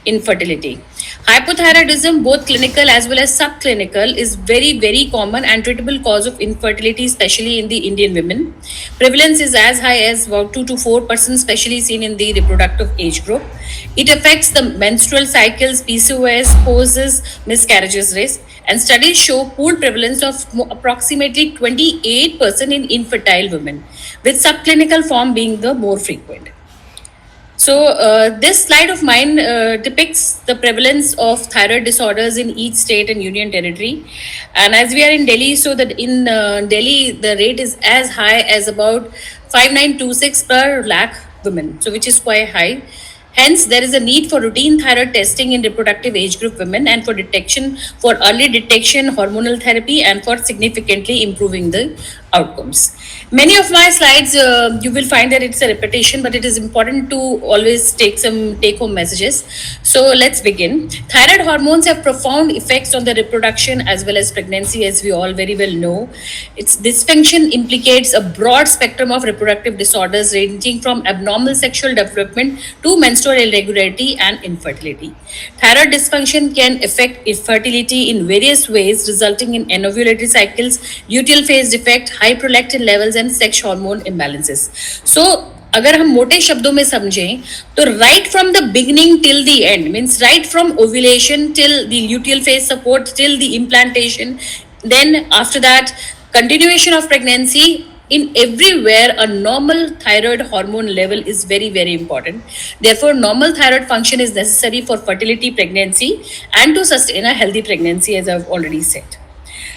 infertility. Hypothyroidism, both clinical as well as subclinical, is very common and treatable cause of infertility, especially in the Indian women. Prevalence is as high as about 2 to 4%, especially seen in the reproductive age group. It affects the menstrual cycles, PCOS, poses miscarriages risk, and studies show pooled prevalence of approximately 28% in infertile women, with subclinical form being the more frequent. So, this slide of mine depicts the prevalence of thyroid disorders in each state and union territory. And as we are in Delhi, so that in Delhi, the rate is as high as about 5926 per lakh women, so which is quite high. Hence, there is a need for routine thyroid testing in reproductive age group women and for early detection, hormonal therapy, and for significantly improving the outcomes. Many of my slides, you will find that it's a repetition, but it is important to always take some take-home messages. So let's begin. Thyroid hormones have profound effects on the reproduction as well as pregnancy, as we all very well know. Its dysfunction implicates a broad spectrum of reproductive disorders ranging from abnormal sexual development to menstrual irregularity and infertility. Thyroid dysfunction can affect fertility in various ways, resulting in anovulatory cycles, luteal phase defect, high prolactin levels, and sex hormone imbalances. So, अगर हम मोटे शब्दों में समझें तो right from the beginning till the end means right from ovulation till the luteal phase support till the implantation, then after that continuation of pregnancy, in everywhere a normal thyroid hormone level is very important. Therefore, normal thyroid function is necessary for fertility, pregnancy, and to sustain a healthy pregnancy, as I've already said.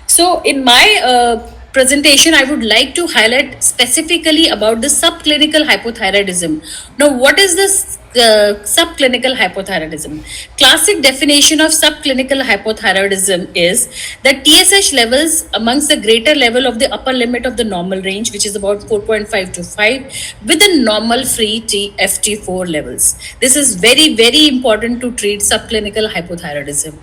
So in my presentation, I would like to highlight specifically about the subclinical hypothyroidism. Now, what is this subclinical hypothyroidism? Classic definition of subclinical hypothyroidism is that TSH levels amongst the greater level of the upper limit of the normal range, which is about 4.5 to 5, within normal free FT4 levels. This is very important to treat subclinical hypothyroidism.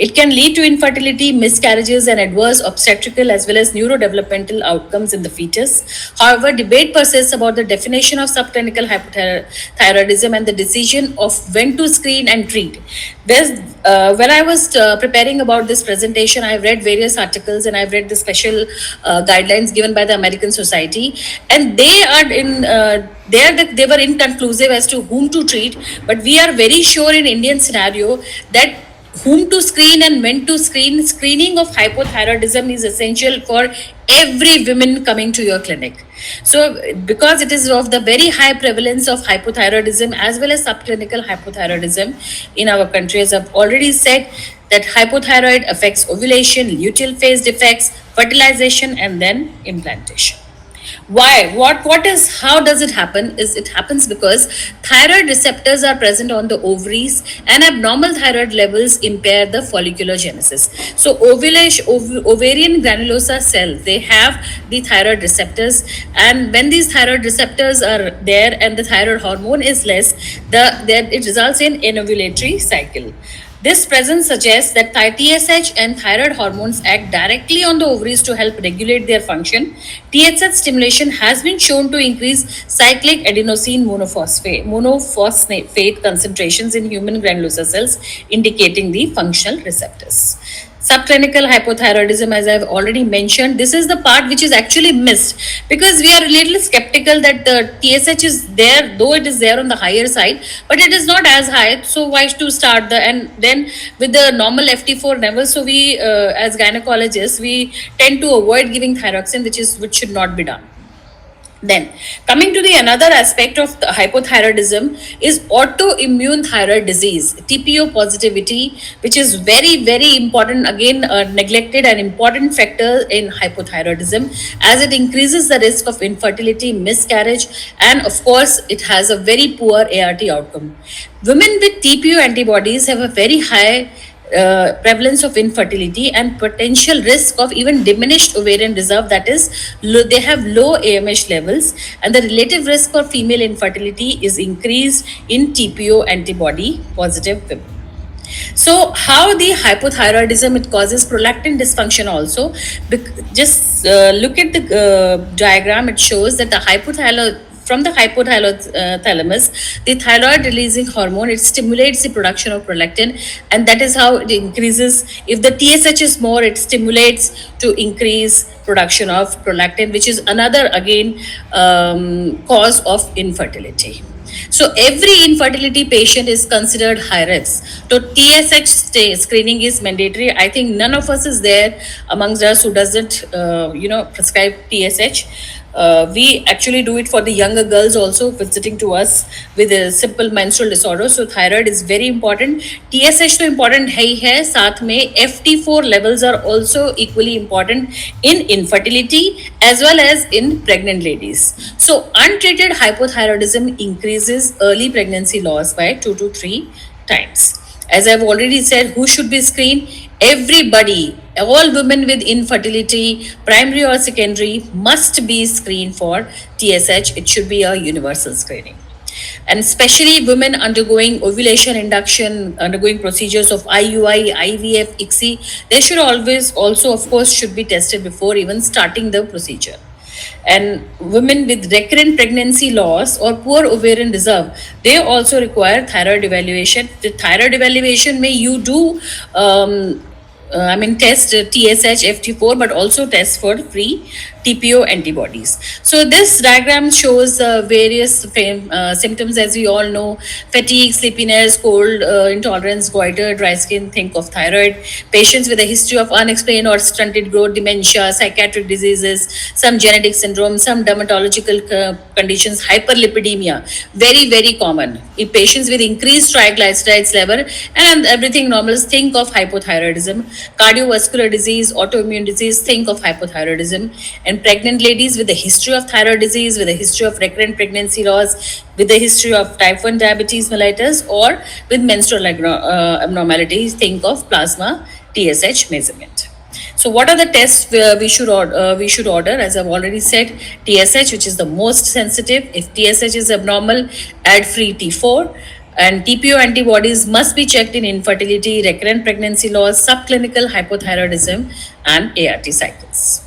It can lead to infertility, miscarriages, and adverse obstetrical as well as neurodevelopmental outcomes in the fetus. However, debate persists about the definition of subclinical hypothyroidism and the decision of when to screen and treat. When I was preparing about this presentation, I've read various articles and I've read the special guidelines given by the American Society, and they are they were inconclusive as to whom to treat. But we are very sure in Indian scenario that whom to screen and when to screen. Screening of hypothyroidism is essential for every woman coming to your clinic. So because it is of the very high prevalence of hypothyroidism as well as subclinical hypothyroidism in our country, as I've already said, that hypothyroid affects ovulation, luteal phase defects, fertilization, and then implantation. Why? How does it happen? It happens because thyroid receptors are present on the ovaries, and abnormal thyroid levels impair the follicular genesis. So ovarian granulosa cells, they have the thyroid receptors, and when these thyroid receptors are there and the thyroid hormone is less, it results in anovulatory cycle. This presence suggests that TSH and thyroid hormones act directly on the ovaries to help regulate their function. TSH stimulation has been shown to increase cyclic adenosine monophosphate concentrations in human granulosa cells, indicating the functional receptors. Subclinical hypothyroidism, as I've already mentioned, this is the part which is actually missed because we are a little skeptical that the TSH is there, though it is there on the higher side, but it is not as high. So why to start and then with the normal FT4 levels? So we, as gynecologists, we tend to avoid giving thyroxine, which should not be done. Then, coming to the another aspect of the hypothyroidism is autoimmune thyroid disease, TPO positivity, which is very important, again neglected and important factor in hypothyroidism, as it increases the risk of infertility, miscarriage, and of course it has a very poor ART outcome. Women with TPO antibodies have a very high prevalence of infertility and potential risk of even diminished ovarian reserve, that is, they have low AMH levels, and the relative risk for female infertility is increased in TPO antibody positive women. So how the hypothyroidism, it causes prolactin dysfunction also. Just look at the diagram. It shows that the from the hypothalamus, the thyroid releasing hormone, it stimulates the production of prolactin, and that is how it increases. If the TSH is more, it stimulates to increase production of prolactin, which is another again cause of infertility. So every infertility patient is considered high risk. So TSH screening is mandatory. I think none of us is there amongst us who doesn't, prescribe TSH. We actually do it for the younger girls also visiting to us with a simple menstrual disorder. So thyroid is very important. TSH तो important है ही है, साथ में FT4 levels are also equally important in infertility as well as in pregnant ladies. So untreated hypothyroidism increases early pregnancy loss by 2 to 3 times. As I've already said, who should be screened? Everybody, all women with infertility, primary or secondary, must be screened for TSH. It should be a universal screening. And especially women undergoing ovulation induction, undergoing procedures of IUI, IVF, ICSI, they should always also, of course, should be tested before even starting the procedure. And women with recurrent pregnancy loss or poor ovarian reserve, they also require thyroid evaluation. The thyroid evaluation may you do test TSH, FT4, but also test for free TPO antibodies. So this diagram shows various symptoms, as we all know: fatigue, sleepiness, cold intolerance, goiter, dry skin. Think of thyroid. Patients with a history of unexplained or stunted growth, dementia, psychiatric diseases, some genetic syndrome, some dermatological conditions, hyperlipidemia, very common. If patients with increased triglycerides level and everything normal, think of hypothyroidism. Cardiovascular disease, autoimmune disease, think of hypothyroidism. And pregnant ladies with a history of thyroid disease, with a history of recurrent pregnancy loss, with a history of type 1 diabetes mellitus, or with menstrual abnormalities, think of plasma TSH measurement. So what are the tests we should order? As I've already said, TSH, which is the most sensitive. If TSH is abnormal, add free T4. And TPO antibodies must be checked in infertility, recurrent pregnancy loss, subclinical hypothyroidism, and ART cycles.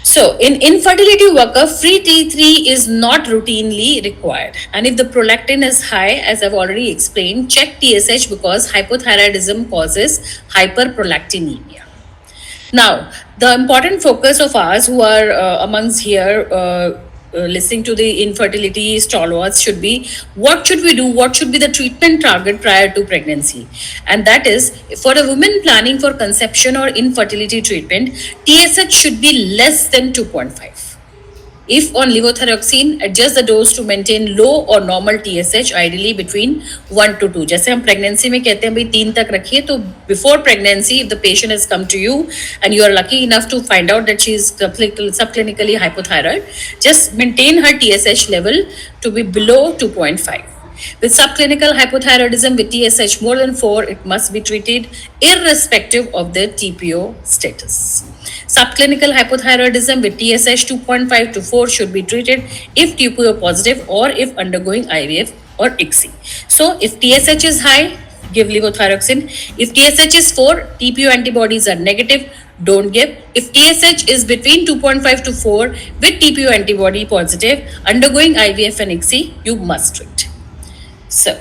So in infertility workup, free T3 is not routinely required. And if the prolactin is high, as I've already explained, check TSH because hypothyroidism causes hyperprolactinemia. Now, the important focus of ours who are amongst here listening to the infertility stalwarts should be, what should we do? What should be the treatment target prior to pregnancy? And that is, for a woman planning for conception or infertility treatment, TSH should be less than 2.5. If on levothyroxine, adjust the dose to maintain low or normal TSH, ideally between 1 to 2. जैसे हम pregnancy में कहते हैं भाई 3 तक रखिए, तो before pregnancy, if the patient has come to you and you are lucky enough to find out that she is subclinically hypothyroid, just maintain her TSH level to be below 2.5. With subclinical hypothyroidism with TSH more than 4, it must be treated irrespective of the TPO status. Subclinical hypothyroidism with TSH 2.5 to 4 should be treated if TPO positive or if undergoing IVF or ICSI. So if TSH is high, give levothyroxine. If TSH is 4, TPO antibodies are negative, don't give. If TSH is between 2.5 to 4 with TPO antibody positive, undergoing IVF and ICSI, you must treat. So,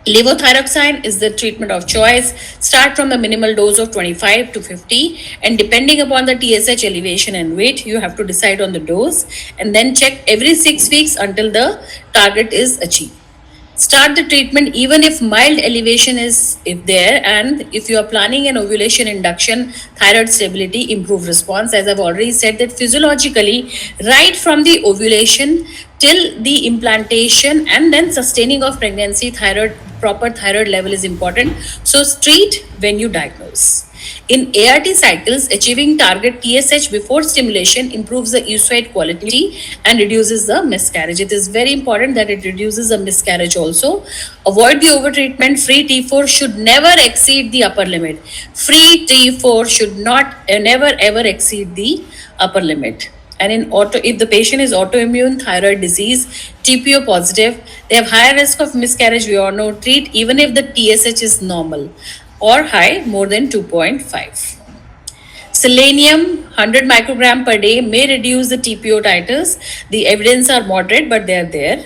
levothyroxine is the treatment of choice. Start from a minimal dose of 25 to 50, and depending upon the TSH elevation and weight, you have to decide on the dose and then check every 6 weeks until the target is achieved. Start the treatment even if mild elevation is there, and if you are planning an ovulation induction, thyroid stability, improve response. As I've already said, that physiologically, right from the ovulation till the implantation and then sustaining of pregnancy, proper thyroid level is important. So treat when you diagnose. In ART cycles, achieving target TSH before stimulation improves the oocyte quality and reduces the miscarriage. It is very important that it reduces the miscarriage also. Avoid the overtreatment. Free T4 should never exceed the upper limit. Free T4 should never ever exceed the upper limit. And if the patient is autoimmune thyroid disease, TPO positive, they have higher risk of miscarriage. We all know, treat even if the TSH is normal or high, more than 2.5. Selenium 100 microgram per day may reduce the TPO titers. The evidence are moderate, but they are there.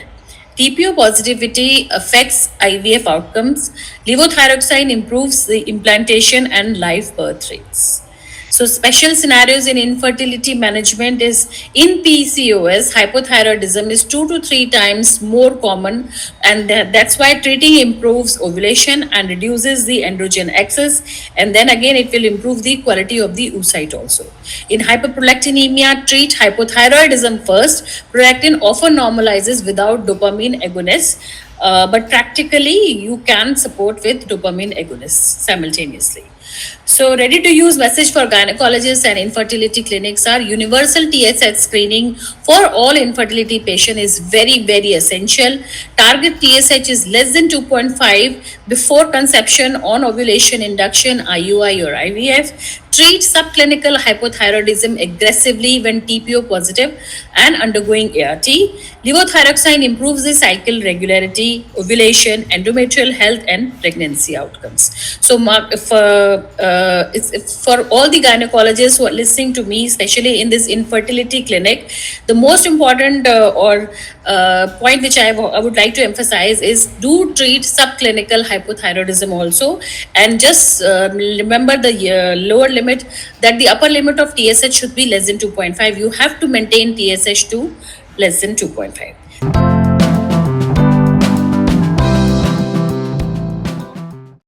TPO positivity affects IVF outcomes. Levothyroxine improves the implantation and live birth rates. So special scenarios in infertility management is in PCOS, hypothyroidism is 2 to 3 times more common, and that's why treating improves ovulation and reduces the androgen excess, and then again it will improve the quality of the oocyte also. In hyperprolactinemia, treat hypothyroidism first. Prolactin often normalizes without dopamine agonists. But practically, you can support with dopamine agonists simultaneously. So, ready to use message for gynecologists and infertility clinics are universal TSH screening for all infertility patients is very, very essential. Target TSH is less than 2.5 before conception on ovulation induction, IUI or IVF. Treat subclinical hypothyroidism aggressively when TPO positive and undergoing ART. Levothyroxine improves the cycle regularity, ovulation, endometrial health, and pregnancy outcomes. So, Mark, if for all the gynecologists who are listening to me, especially in this infertility clinic, the most important point which I would like to emphasize is do treat subclinical hypothyroidism also, and just remember the lower limit, that the upper limit of TSH should be less than 2.5. You have to maintain TSH to less than 2.5.